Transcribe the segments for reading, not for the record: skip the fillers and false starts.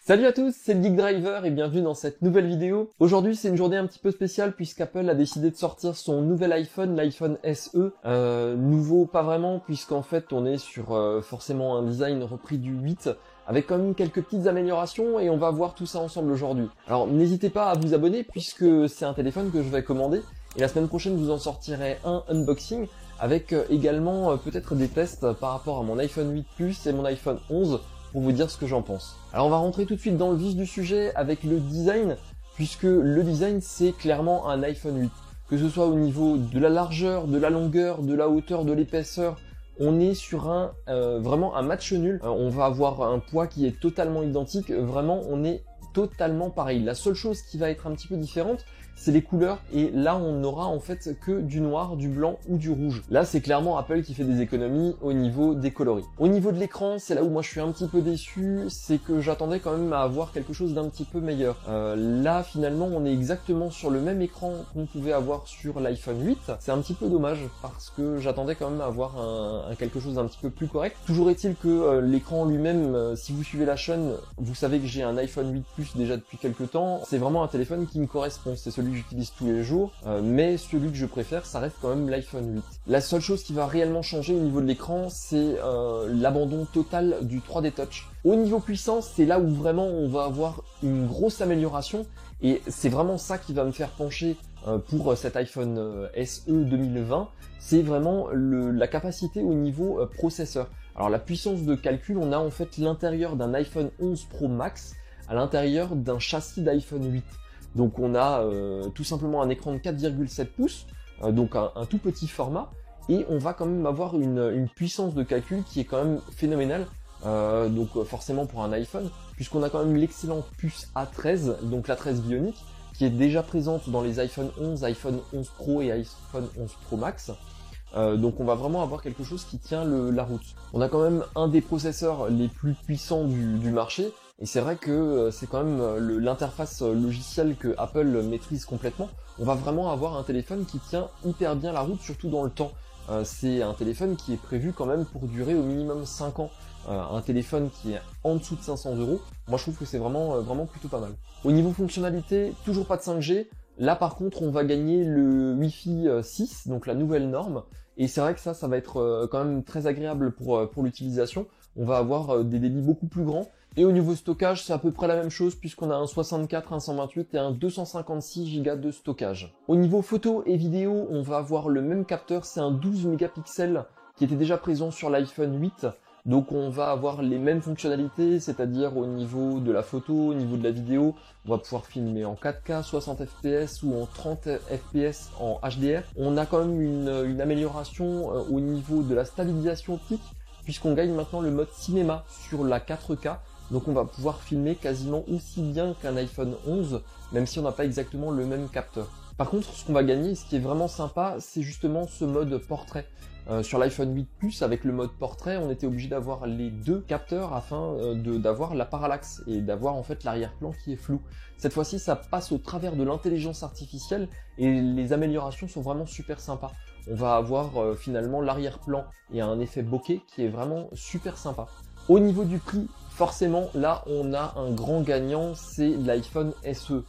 Salut à tous, c'est le Geek Driver et bienvenue dans cette nouvelle vidéo. Aujourd'hui c'est une journée un petit peu spéciale puisqu'Apple a décidé de sortir son nouvel iPhone, l'iPhone SE. Nouveau pas vraiment puisqu'en fait on est sur forcément un design repris du 8 avec quand même quelques petites améliorations et on va voir tout ça ensemble aujourd'hui. Alors n'hésitez pas à vous abonner puisque c'est un téléphone que je vais commander et la semaine prochaine vous en sortirez un unboxing avec également peut-être des tests par rapport à mon iPhone 8 Plus et mon iPhone 11 pour vous dire ce que j'en pense. Alors on va rentrer tout de suite dans le vif du sujet avec le design, puisque le design c'est clairement un iPhone 8. Que ce soit au niveau de la largeur, de la longueur, de la hauteur, de l'épaisseur, on est sur vraiment un match nul. On va avoir un poids qui est totalement identique, vraiment on est totalement pareil. La seule chose qui va être un petit peu différente, c'est les couleurs, et là on n'aura en fait que du noir, du blanc ou du rouge. Là c'est clairement Apple qui fait des économies au niveau des coloris. Au niveau de l'écran, c'est là où moi je suis un petit peu déçu, c'est que j'attendais quand même à avoir quelque chose d'un petit peu meilleur. Là finalement on est exactement sur le même écran qu'on pouvait avoir sur l'iPhone 8, c'est un petit peu dommage parce que j'attendais quand même à avoir quelque chose d'un petit peu plus correct. Toujours est-il que l'écran lui-même, si vous suivez la chaîne, vous savez que j'ai un iPhone 8 Plus déjà depuis quelques temps, c'est vraiment un téléphone qui me correspond, c'est celui que j'utilise tous les jours, mais celui que je préfère, ça reste quand même l'iPhone 8. La seule chose qui va réellement changer au niveau de l'écran, c'est l'abandon total du 3D Touch. Au niveau puissance, c'est là où vraiment on va avoir une grosse amélioration, et c'est vraiment ça qui va me faire pencher pour cet iPhone SE 2020, c'est vraiment la capacité au niveau processeur. Alors la puissance de calcul, on a en fait l'intérieur d'un iPhone 11 Pro Max à l'intérieur d'un châssis d'iPhone 8. Donc on a tout simplement un écran de 4,7 pouces, donc un tout petit format, et on va quand même avoir une puissance de calcul qui est quand même phénoménale, donc forcément pour un iPhone, puisqu'on a quand même l'excellente puce A13, donc l'A13 Bionic, qui est déjà présente dans les iPhone 11, iPhone 11 Pro et iPhone 11 Pro Max. Donc on va vraiment avoir quelque chose qui tient la route. On a quand même un des processeurs les plus puissants du marché, et c'est vrai que c'est quand même l'interface logicielle que Apple maîtrise complètement. On va vraiment avoir un téléphone qui tient hyper bien la route, surtout dans le temps. C'est un téléphone qui est prévu quand même pour durer au minimum 5 ans. Un téléphone qui est en dessous de 500 €, moi je trouve que c'est vraiment plutôt pas mal. Au niveau fonctionnalité, toujours pas de 5G. Là par contre on va gagner le Wi-Fi 6, donc la nouvelle norme, et c'est vrai que ça va être quand même très agréable pour l'utilisation. On va avoir des débits beaucoup plus grands, et au niveau stockage c'est à peu près la même chose puisqu'on a un 64, un 128 et un 256 Go de stockage. Au niveau photo et vidéo, on va avoir le même capteur, c'est un 12 mégapixels qui était déjà présent sur l'iPhone 8. Donc on va avoir les mêmes fonctionnalités, c'est-à-dire au niveau de la photo, au niveau de la vidéo, on va pouvoir filmer en 4K, 60 fps ou en 30 fps en HDR. On a quand même une amélioration au niveau de la stabilisation optique, puisqu'on gagne maintenant le mode cinéma sur la 4K. Donc on va pouvoir filmer quasiment aussi bien qu'un iPhone 11, même si on n'a pas exactement le même capteur. Par contre, ce qu'on va gagner, ce qui est vraiment sympa, c'est justement ce mode portrait. Sur l'iPhone 8 Plus, avec le mode portrait, on était obligé d'avoir les deux capteurs afin d'avoir la parallaxe et d'avoir en fait l'arrière-plan qui est flou. Cette fois-ci, ça passe au travers de l'intelligence artificielle et les améliorations sont vraiment super sympas. On va avoir finalement l'arrière-plan et un effet bokeh qui est vraiment super sympa. Au niveau du prix, forcément, là, on a un grand gagnant, c'est l'iPhone SE.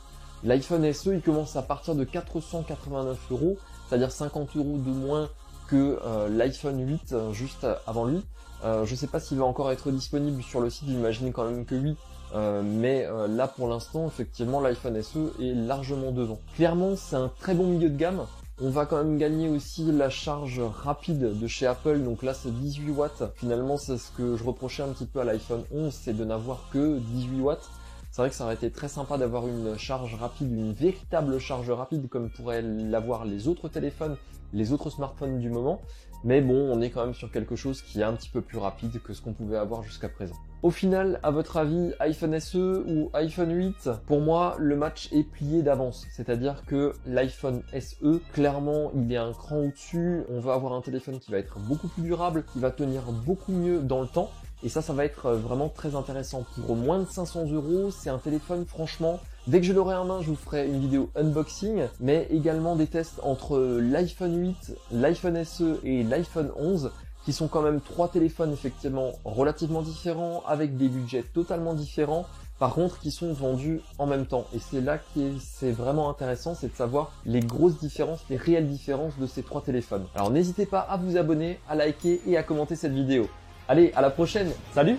L'iPhone SE, il commence à partir de 489 €, c'est-à-dire 50 € de moins que l'iPhone 8 juste avant lui. Je sais pas s'il va encore être disponible sur le site, j'imagine quand même que oui. Mais là pour l'instant, effectivement, l'iPhone SE est largement devant. Clairement, c'est un très bon milieu de gamme. On va quand même gagner aussi la charge rapide de chez Apple, donc là c'est 18 watts. Finalement, c'est ce que je reprochais un petit peu à l'iPhone 11, c'est de n'avoir que 18 watts. C'est vrai que ça aurait été très sympa d'avoir une charge rapide, une véritable charge rapide comme pourraient l'avoir les autres téléphones, les autres smartphones du moment. Mais bon, on est quand même sur quelque chose qui est un petit peu plus rapide que ce qu'on pouvait avoir jusqu'à présent. Au final, à votre avis, iPhone SE ou iPhone 8? Pour moi, le match est plié d'avance. C'est-à-dire que l'iPhone SE, clairement, il est un cran au-dessus. On va avoir un téléphone qui va être beaucoup plus durable, qui va tenir beaucoup mieux dans le temps. Et ça va être vraiment très intéressant. Pour moins de 500 €, c'est un téléphone, franchement, dès que je l'aurai en main, je vous ferai une vidéo unboxing, mais également des tests entre l'iPhone 8, l'iPhone SE et l'iPhone 11, qui sont quand même trois téléphones effectivement relativement différents, avec des budgets totalement différents, par contre qui sont vendus en même temps. Et c'est là que c'est vraiment intéressant, c'est de savoir les grosses différences, les réelles différences de ces 3 téléphones. Alors n'hésitez pas à vous abonner, à liker et à commenter cette vidéo. Allez, à la prochaine, salut!